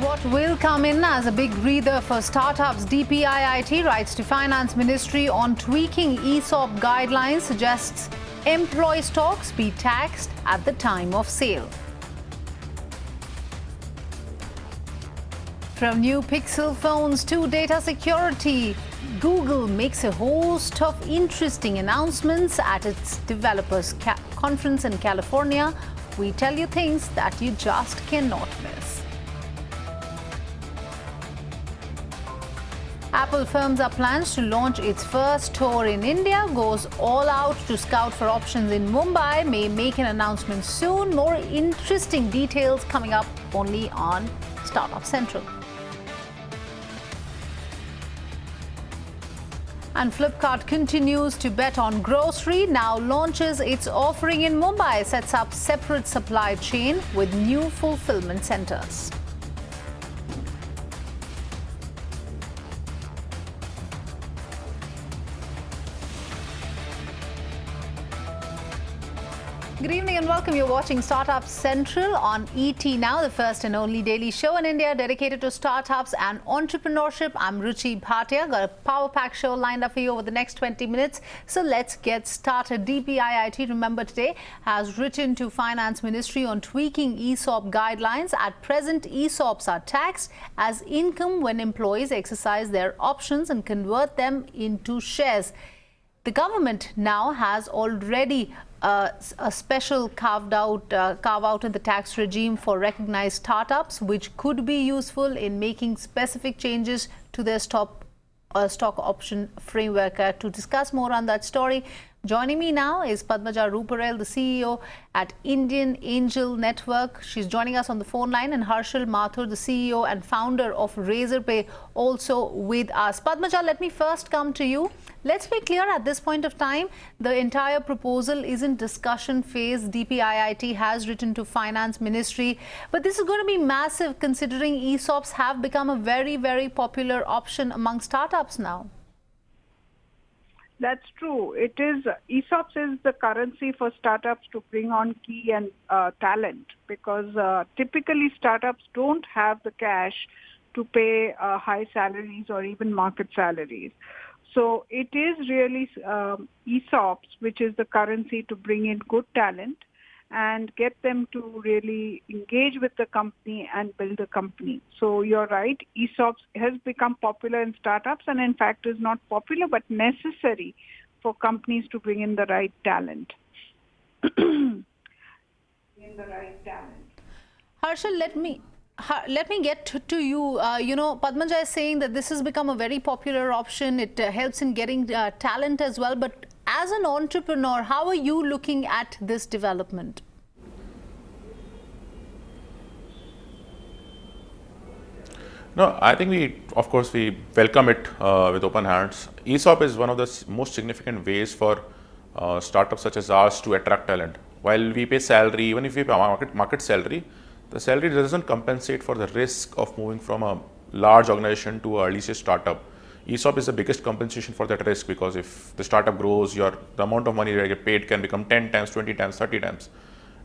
And what will come in as a big breather for startups, DPIIT writes to Finance Ministry on tweaking ESOP guidelines, suggests employee stocks be taxed at the time of sale. From new Pixel phones to data security, Google makes a host of interesting announcements at its developers conference in California. We tell you things that you just cannot miss. Apple firms up plans to launch its first store in India, goes all out to scout for options in Mumbai, may make an announcement soon. More interesting details coming up only on Startup Central. And Flipkart continues to bet on grocery, now launches its offering in Mumbai, sets up separate supply chain with new fulfillment centers. Good evening and welcome. You're watching Startup Central on ET Now, the first and only daily show in India dedicated to startups and entrepreneurship. I'm Ruchi Bhatia. Got a power-packed show lined up for you over the next 20 minutes. So let's get started. DPIIT, remember today, has written to Finance Ministry on tweaking ESOP guidelines. At present, ESOPs are taxed as income when employees exercise their options and convert them into shares. The government now has already a special carve out in the tax regime for recognized startups, which could be useful in making specific changes to their stock option framework. To discuss more on that story, joining me now is Padmaja Ruparel, the CEO at Indian Angel Network. She's joining us on the phone line, and Harshal Mathur, the CEO and founder of Razorpay, also with us. Padmaja, let me first come to you. Let's be clear, at this point of time, the entire proposal is in discussion phase. DPIIT has written to Finance Ministry, but this is going to be massive considering ESOPs have become a very, very popular option among startups now. That's true. It is ESOPs is the currency for startups to bring on key and talent, because typically startups don't have the cash to pay high salaries or even market salaries. So it is really ESOPs, which is the currency to bring in good talent and get them to really engage with the company and build a company. So you're right, ESOPs has become popular in startups, and in fact is not popular but necessary for companies to bring in the right talent. Harshal, let me get to you. Padmaja is saying that this has become a very popular option. It helps in getting talent as well. But as an entrepreneur, how are you looking at this development? No, I think we welcome it with open hands. ESOP is one of the most significant ways for startups such as ours to attract talent. While we pay salary, even if we pay market salary, the salary doesn't compensate for the risk of moving from a large organization to an early stage startup. ESOP is the biggest compensation for that risk, because if the startup grows, the amount of money that you get paid can become 10 times, 20 times, 30 times.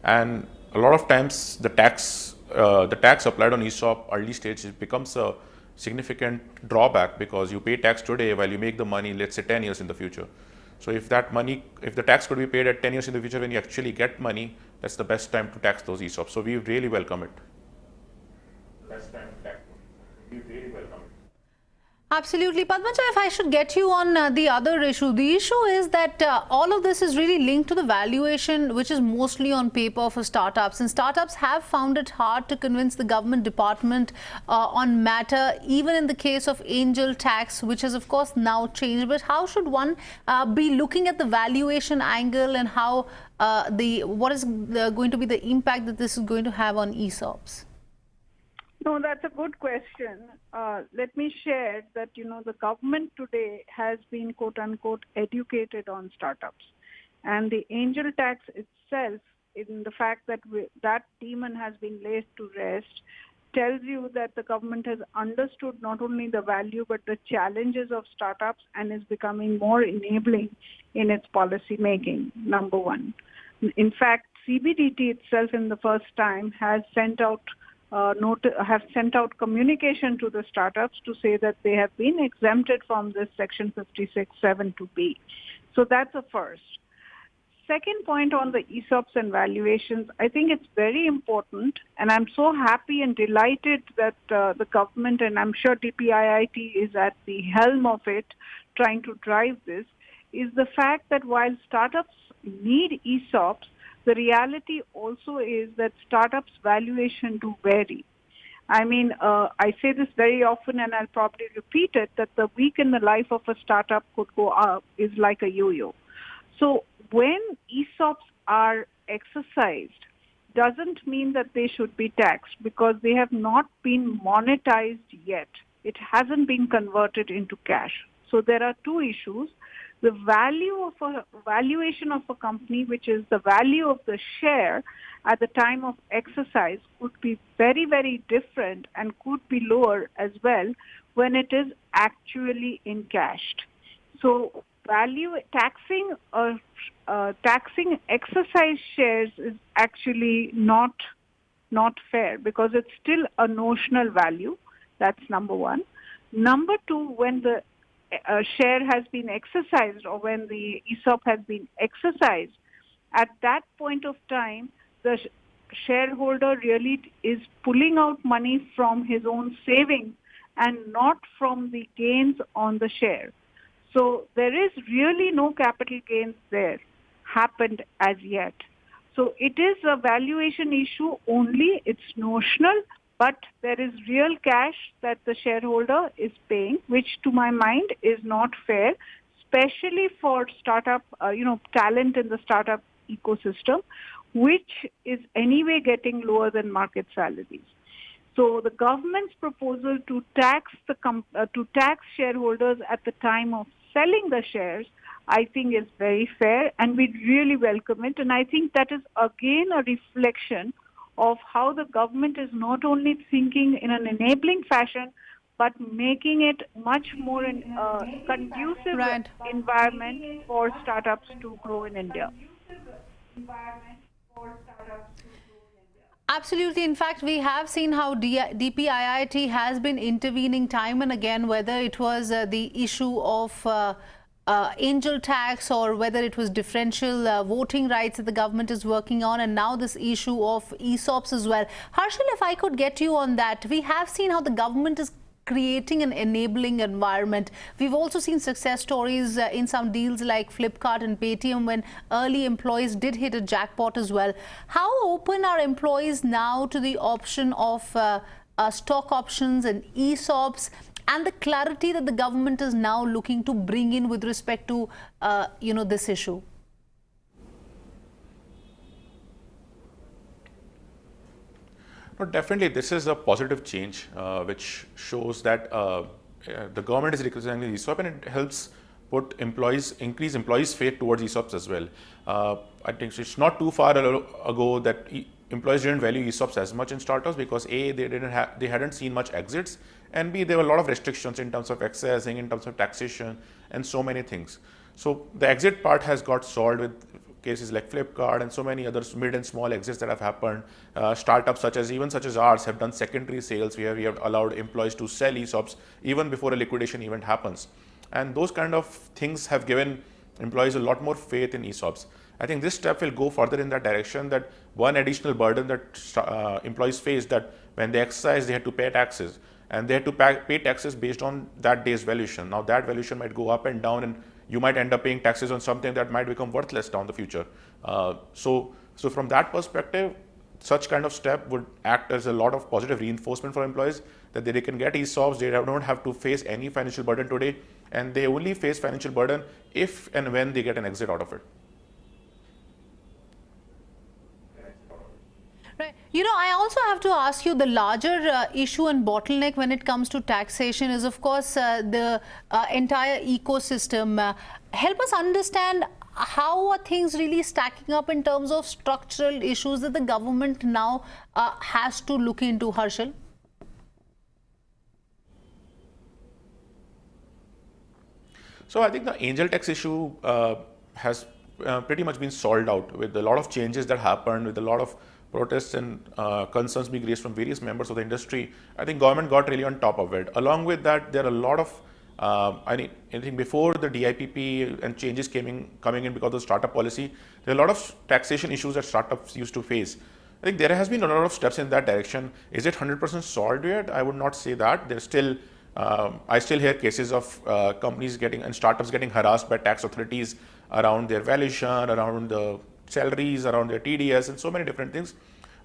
And a lot of times the tax applied on ESOP early stage becomes a significant drawback, because you pay tax today while you make the money, let's say 10 years in the future. So if the tax could be paid at 10 years in the future when you actually get money, that's the best time to tax those ESOPs. So we really welcome it. Best time to tax. We really welcome it. Absolutely. Padmaja, if I should get you on the other issue. The issue is that all of this is really linked to the valuation, which is mostly on paper for startups. And startups have found it hard to convince the government department on matter, even in the case of angel tax, which has, of course, now changed. But how should one be looking at the valuation angle, and how what is going to be the impact that this is going to have on ESOPs? No, that's a good question. Let me share that, the government today has been, quote unquote, educated on startups. And the angel tax itself, in the fact that that demon has been laid to rest, tells you that the government has understood not only the value but the challenges of startups, and is becoming more enabling in its policy making, number one. In fact, CBDT itself in the first time has sent out have sent out communication to the startups to say that they have been exempted from this Section 56(7)(b). So that's a first. Second point on the ESOPs and valuations, I think it's very important, and I'm so happy and delighted that the government, and I'm sure DPIIT is at the helm of it, trying to drive this, is the fact that while startups need ESOPs, the reality also is that startups' valuation do vary. I mean, I say this very often, and I'll probably repeat it, that the week in the life of a startup could go up is like a yo-yo. So when ESOPs are exercised, doesn't mean that they should be taxed because they have not been monetized yet. It hasn't been converted into cash. So there are two issues. The valuation of a company, which is the value of the share at the time of exercise, could be very, very different and could be lower as well when it is actually encashed. So taxing exercise shares is actually not fair because it's still a notional value. That's number one. Number two, when the share has been exercised or when the ESOP has been exercised, at that point of time, the shareholder really is pulling out money from his own savings and not from the gains on the share. So there is really no capital gains there happened as yet. So it is a valuation issue only. It's notional, but there is real cash that the shareholder is paying, which to my mind is not fair, especially for startup, talent in the startup ecosystem, which is anyway getting lower than market salaries. So the government's proposal to tax shareholders at the time of selling the shares, I think is very fair, and we really welcome it. And I think that is again a reflection of how the government is not only thinking in an enabling fashion, but making it much more conducive environment for startups to grow in India. Absolutely. In fact, we have seen how DPIIT has been intervening time and again, whether it was the issue of angel tax or whether it was differential voting rights that the government is working on, and now this issue of ESOPs as well. Harshal, if I could get you on that, we have seen how the government is creating an enabling environment. We've also seen success stories in some deals like Flipkart and Paytm when early employees did hit a jackpot as well. How open are employees now to the option of stock options and ESOPs and the clarity that the government is now looking to bring in with respect to this issue? No, definitely, this is a positive change, which shows that the government is recognizing ESOP, and it helps increase employees' faith towards ESOPs as well. I think it's not too far ago that employees didn't value ESOPs as much in startups because A, they hadn't seen much exits, and B, there were a lot of restrictions in terms of accessing, in terms of taxation, and so many things. So the exit part has got solved with cases like Flipkart and so many others, mid and small exits that have happened. Startups such as ours have done secondary sales where we have allowed employees to sell ESOPs even before a liquidation event happens. And those kind of things have given employees a lot more faith in ESOPs. I think this step will go further in that direction, that one additional burden that employees face, that when they exercise, they had to pay taxes, and they had to pay taxes based on that day's valuation. Now that valuation might go up and down, and you might end up paying taxes on something that might become worthless down the future. So from that perspective, such kind of step would act as a lot of positive reinforcement for employees, that they can get ESOPs, they don't have to face any financial burden today, and they only face financial burden if and when they get an exit out of it. Right. I also have to ask you, the larger issue and bottleneck when it comes to taxation is, of course, the entire ecosystem. Help us understand how are things really stacking up in terms of structural issues that the government now has to look into, Harshal? So I think the angel tax issue has pretty much been solved out with a lot of changes that happened, with a lot of protests and concerns being raised from various members of the industry, I think government got really on top of it. Along with that, there are a lot of I think before the DIPP and changes coming in because of the startup policy, there are a lot of taxation issues that startups used to face. I think there has been a lot of steps in that direction. Is it 100% solved yet? I would not say that. There's still, I still hear cases of companies getting and startups getting harassed by tax authorities around their valuation, around the salaries, around their TDS, and so many different things.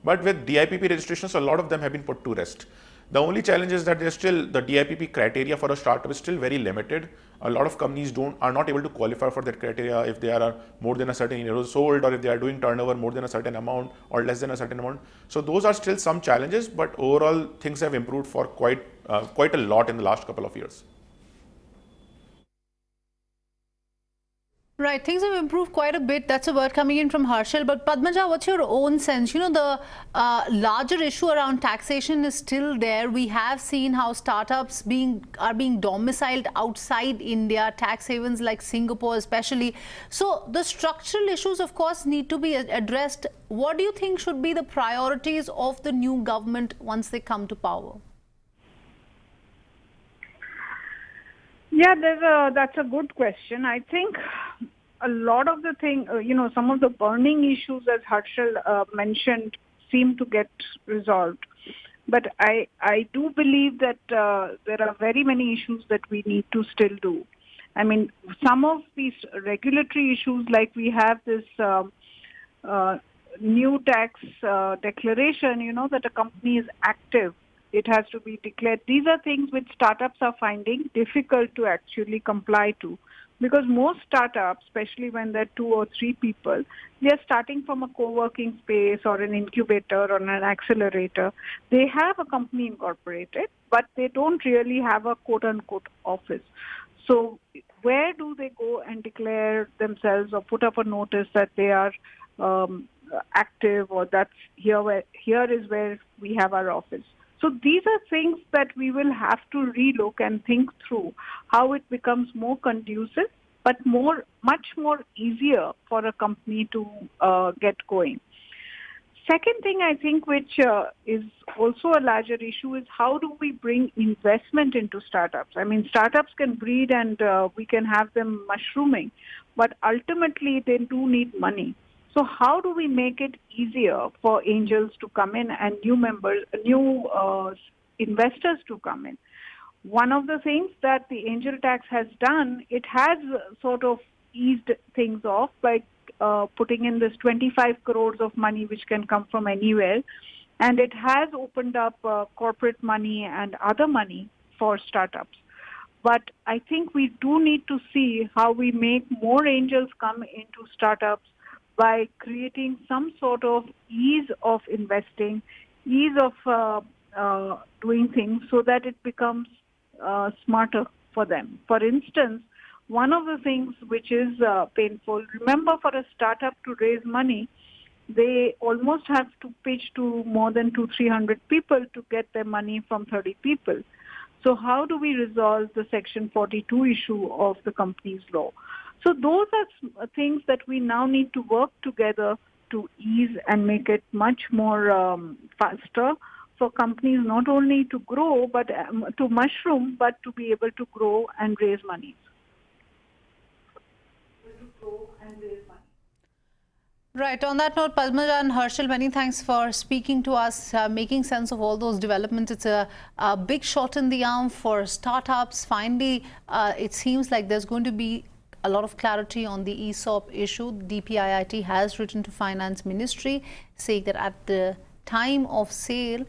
But with DIPP registrations, a lot of them have been put to rest. The only challenge is that there's still the DIPP criteria for a startup is still very limited. A lot of companies are not able to qualify for that criteria if they are more than a certain years old, or if they are doing turnover more than a certain amount or less than a certain amount. So those are still some challenges, but overall things have improved for quite a lot in the last couple of years. Right, things have improved quite a bit. That's a word coming in from Harshal. But Padmaja, what's your own sense? You know, the larger issue around taxation is still there. We have seen how startups are being domiciled outside India, tax havens like Singapore especially. So the structural issues, of course, need to be addressed. What do you think should be the priorities of the new government once they come to power? Yeah, that's a good question. I think a lot of the some of the burning issues, as Harshal mentioned, seem to get resolved. But I do believe that there are very many issues that we need to still do. I mean, some of these regulatory issues, like we have this new tax declaration, that a company is active. It has to be declared. These are things which startups are finding difficult to actually comply to. Because most startups, especially when they're 2 or 3 people, they're starting from a co-working space or an incubator or an accelerator. They have a company incorporated, but they don't really have a quote-unquote office. So where do they go and declare themselves or put up a notice that they are active, or that's here is where we have our office? So these are things that we will have to relook and think through how it becomes more conducive, but much more easier for a company to get going. Second thing I think which is also a larger issue is how do we bring investment into startups? I mean, startups can breed and we can have them mushrooming, but ultimately they do need money. So how do we make it easier for angels to come in and new investors to come in? One of the things that the angel tax has done, it has sort of eased things off by putting in this 25 crores of money which can come from anywhere. And it has opened up corporate money and other money for startups. But I think we do need to see how we make more angels come into startups by creating some sort of ease of investing, ease of doing things so that it becomes smarter for them. For instance, one of the things which is painful, remember, for a startup to raise money, they almost have to pitch to more than 200-300 people to get their money from 30 people. So how do we resolve the Section 42 issue of the companies law? So those are things that we now need to work together to ease and make it much more faster for companies not only to grow, but to mushroom, but to be able to grow and raise money. Right. On that note, Padmaja and Harshal, many thanks for speaking to us, making sense of all those developments. It's a big shot in the arm for startups. Finally, it seems like there's going to be a lot of clarity on the ESOP issue. DPIIT has written to Finance Ministry saying that at the time of sale,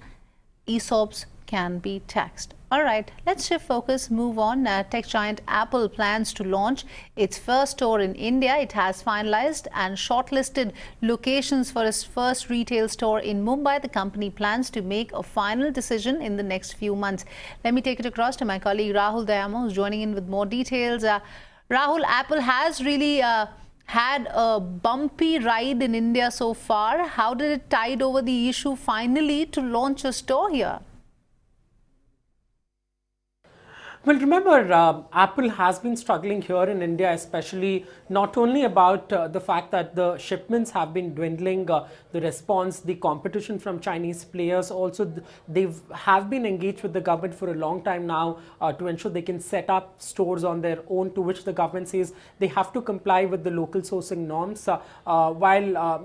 ESOPs can be taxed. All right, let's shift focus, move on. Tech giant Apple plans to launch its first store in India. It has finalized and shortlisted locations for its first retail store in Mumbai. The company plans to make a final decision in the next few months. Let me take it across to my colleague Rahul Dayamo, who's joining in with more details. Rahul, Apple has really had a bumpy ride in India so far. How did it tide over the issue finally to launch a store here? Well, remember, Apple has been struggling here in India, especially not only about the fact that the shipments have been dwindling, the response, the competition from Chinese players. Also, they have been engaged with the government for a long time now to ensure they can set up stores on their own, to which the government says they have to comply with the local sourcing norms. While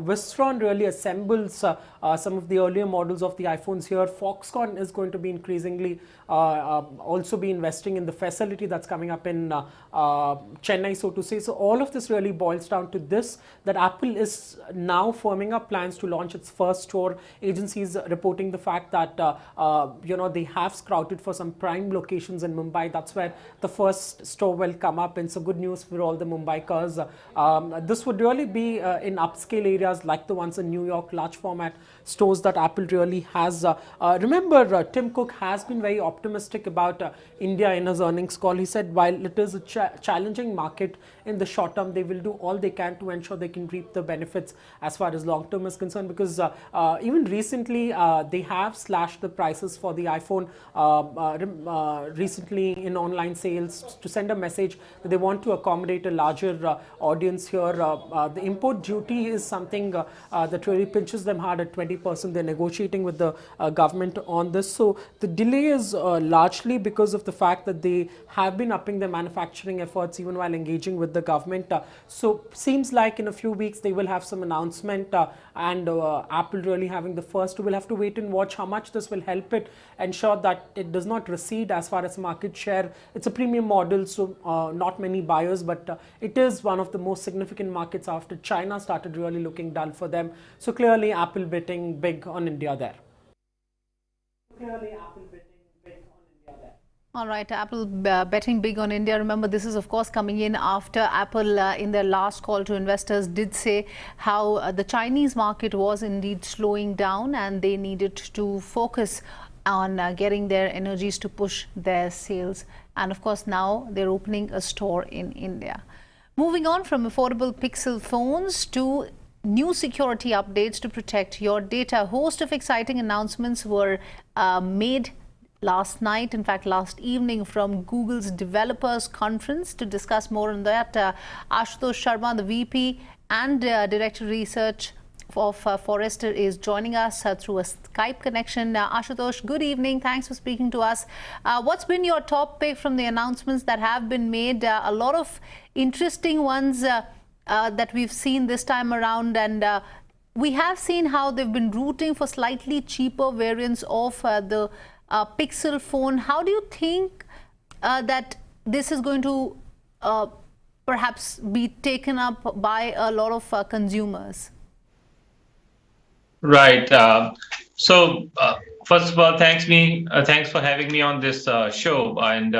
Wistron really assembles some of the earlier models of the iPhones here, Foxconn is going to be increasingly also be investing in the facility that's coming up in Chennai, so to say. So all of this really boils down to this, that Apple is now firming up plans to launch its first store. Agencies reporting the fact that they have scouted for some prime locations in Mumbai. That's where the first store will come up, and so good news for all the Mumbaikars. This would really be in upscale areas like the ones in New York, large format stores that Apple really has. Remember, Tim Cook has been very optimistic about India in his earnings call. He said while it is a challenging market in the short term, they will do all they can to ensure they can reap the benefits as far as long term is concerned, because even recently they have slashed the prices for the iPhone recently in online sales to send a message that they want to accommodate a larger audience here. The import duty is something that really pinches them hard at 20%. They're negotiating with the government on this. So the delay is largely because of the fact that they have been upping their manufacturing efforts even while engaging with the government. So seems like in a few weeks they will have some announcement, and Apple really having the first. We'll have to wait and watch how much this will help it ensure that it does not recede as far as market share. It's a premium model, so not many buyers, but it is one of the most significant markets after China started really looking dull for them. So clearly Apple betting big on India there. All right, Apple betting big on India. Remember, this is of course coming in after Apple in their last call to investors did say how the Chinese market was indeed slowing down and they needed to focus on getting their energies to push their sales. And of course now they're opening a store in India. Moving on from affordable Pixel phones to new security updates to protect your data. A host of exciting announcements were made last night, in fact last evening, from Google's developers conference. To discuss more on that, Ashutosh Sharma, the VP and Director Research of Forrester, is joining us through a Skype connection. Ashutosh, good evening. Thanks for speaking to us. What's been your top pick from the announcements that have been made? A lot of interesting ones that we've seen this time around, and we have seen how they've been rooting for slightly cheaper variants of the Pixel phone. How do you think that this is going to perhaps be taken up by a lot of consumers? Right. So first of all, thanks for having me on this show, and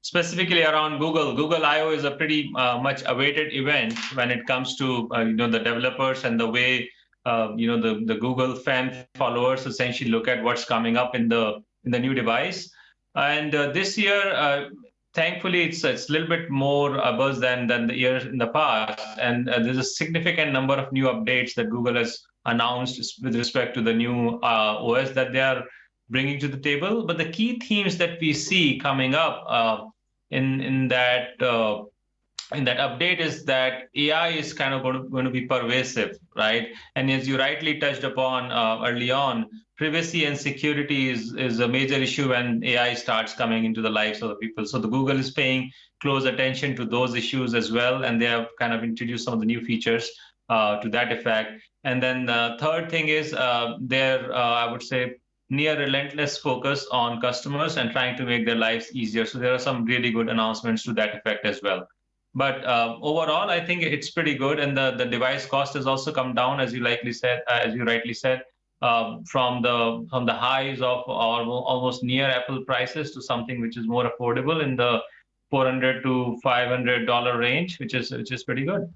specifically around Google. Google I/O is a pretty much awaited event when it comes to the developers and the way the Google fan followers essentially look at what's coming up in the new device. And this year, thankfully, it's a little bit more buzz than the years in the past. And there's a significant number of new updates that Google has announced with respect to the new OS that they are bringing to the table. But the key themes that we see coming up in that update is that AI is kind of going to be pervasive, right? And as you rightly touched upon early on, privacy and security is a major issue when AI starts coming into the lives of the people. So the Google is paying close attention to those issues as well, and they have kind of introduced some of the new features to that effect. And then the third thing is their, I would say, near relentless focus on customers and trying to make their lives easier. So there are some really good announcements to that effect as well. But overall, I think it's pretty good, and the device cost has also come down, as you rightly said, from the highs of almost near Apple prices to something which is more affordable in the $400 to $500 range, which is pretty good.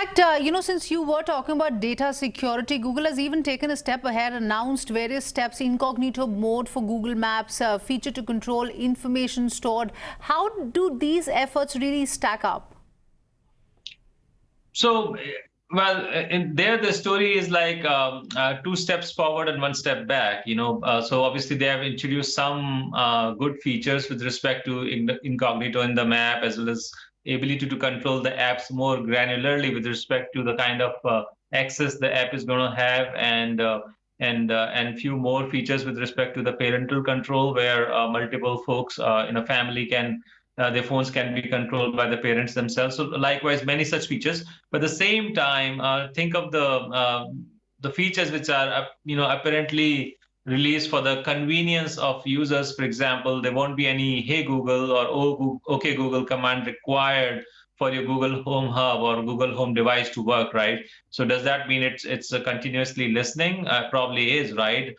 In fact, since you were talking about data security, Google has even taken a step ahead, announced various steps: incognito mode for Google Maps, feature to control information stored. How do these efforts really stack up? So Well, in there the story is like 2 steps forward and 1 step back. So obviously they have introduced some good features with respect to incognito in the map, as well as ability to control the apps more granularly with respect to the kind of access the app is going to have, and few more features with respect to the parental control, where multiple folks in a family can their phones can be controlled by the parents themselves. So likewise, many such features. But at the same time, think of the features which are apparently released for the convenience of users. For example, there won't be any "Hey Google" or "OK Google" command required for your Google Home Hub or Google Home device to work, right? So does that mean it's continuously listening? Probably is, right?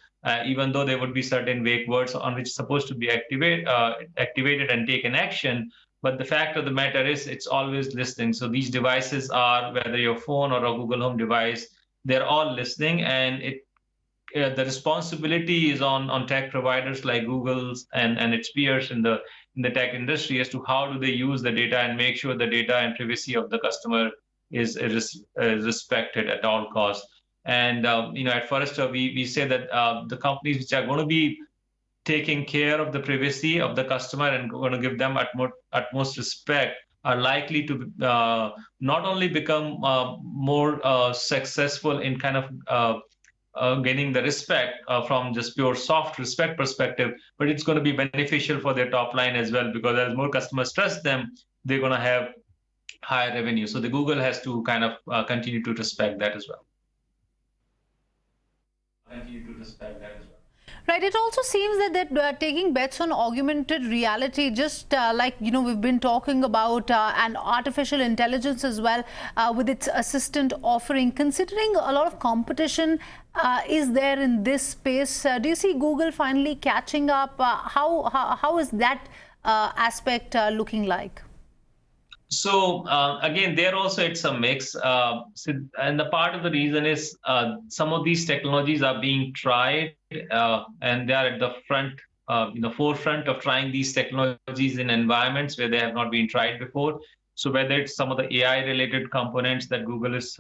Even though there would be certain wake words on which it's supposed to be activated and taken action. But the fact of the matter is, it's always listening. So these devices are, whether your phone or a Google Home device, they're all listening, and the responsibility is on tech providers like Google's and its peers in the tech industry as to how do they use the data and make sure the data and privacy of the customer is respected at all costs. And at Forrester, we say that the companies which are going to be taking care of the privacy of the customer and going to give them utmost respect are likely to not only become more successful in kind of gaining the respect from just pure soft respect perspective, but it's going to be beneficial for their top line as well, because as more customers trust them, they're going to have higher revenue. So the Google has to kind of continue to respect that as well. Right. It also seems that they're taking bets on augmented reality, just like, we've been talking about, and artificial intelligence as well, with its assistant offering. Considering a lot of competition is there in this space, do you see Google finally catching up? How is that aspect looking like? So again, there also it's a mix, and the part of the reason is some of these technologies are being tried, and they are at the forefront of trying these technologies in environments where they have not been tried before. So whether it's some of the AI-related components that Google is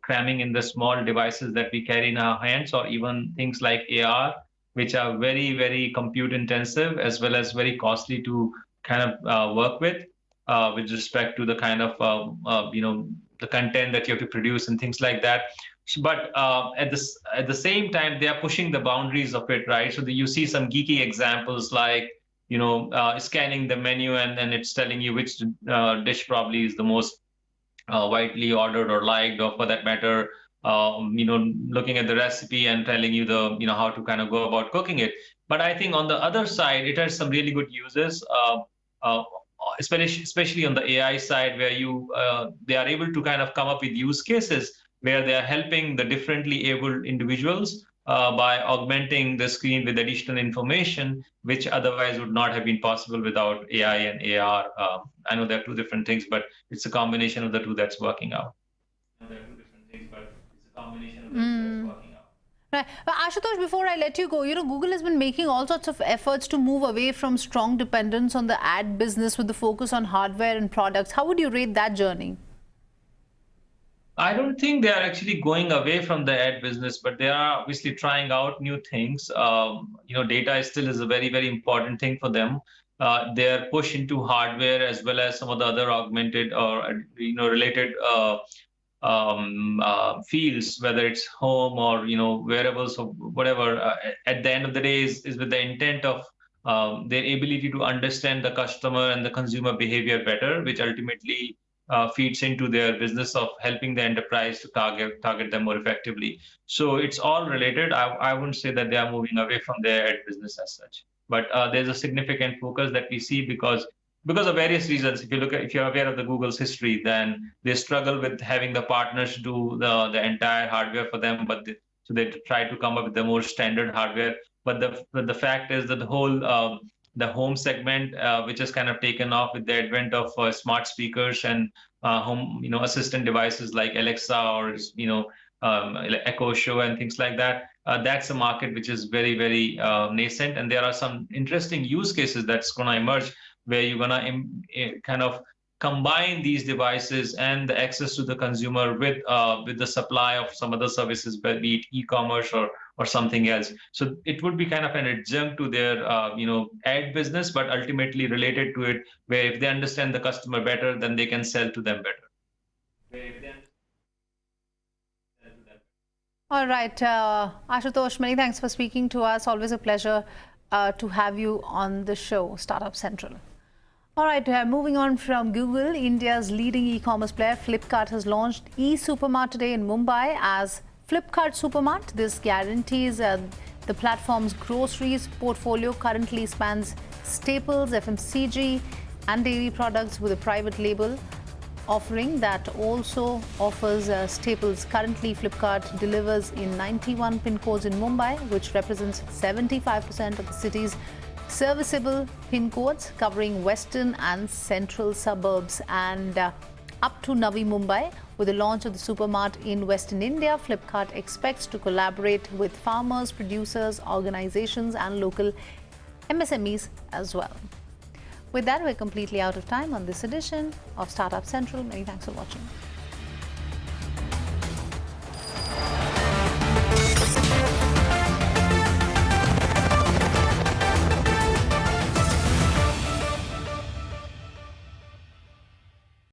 cramming in the small devices that we carry in our hands, or even things like AR, which are very, very compute intensive as well as very costly to kind of work with respect to the kind of the content that you have to produce and things like that. But at the same time, they are pushing the boundaries of it, right? So you see some geeky examples like scanning the menu and it's telling you which dish probably is the most widely ordered or liked, or for that matter, looking at the recipe and telling you how to kind of go about cooking it. But I think on the other side, it has some really good uses. Especially on the AI side, where they are able to kind of come up with use cases where they are helping the differently abled individuals by augmenting the screen with additional information, which otherwise would not have been possible without AI and AR. I know they're two different things, but it's a combination of the two that's working out. Right. Ashutosh, before I let you go, Google has been making all sorts of efforts to move away from strong dependence on the ad business with the focus on hardware and products. How would you rate that journey? I don't think they are actually going away from the ad business, but they are obviously trying out new things. Data still is a very, very important thing for them. Their push into hardware, as well as some of the other augmented or related fields, whether it's home or wearables or whatever, at the end of the day is with the intent of their ability to understand the customer and the consumer behavior better, which ultimately feeds into their business of helping the enterprise to target them more effectively. So it's all related. I wouldn't say that they are moving away from their ad business as such, but there's a significant focus that we see because of various reasons. If you're aware of the Google's history, then they struggle with having the partners do the entire hardware for them, so they try to come up with the more standard hardware. But the fact is that the whole the home segment, which has kind of taken off with the advent of smart speakers and home assistant devices like Alexa or Echo Show and things like that. That's a market which is very, very nascent, and there are some interesting use cases that's going to emerge where you're going to kind of combine these devices and the access to the consumer with the supply of some other services, be it e-commerce or something else. So it would be kind of an adjunct to their ad business, but ultimately related to it, where if they understand the customer better, then they can sell to them better. All right, Ashutosh, many thanks for speaking to us. Always a pleasure to have you on the show, Startup Central. All right, moving on from Google, India's leading e-commerce player Flipkart has launched e-Supermart today in Mumbai as Flipkart Supermart. This guarantees the platform's groceries portfolio currently spans staples, FMCG and dairy products with a private label offering that also offers staples. Currently, Flipkart delivers in 91 pin codes in Mumbai, which represents 75% of the city's serviceable pin codes, covering western and central suburbs and up to Navi Mumbai. With the launch of the Supermart in Western India, Flipkart expects to collaborate with farmers, producers, organizations and local MSMEs as well. With that, we're completely out of time on this edition of Startup Central. Many thanks for watching.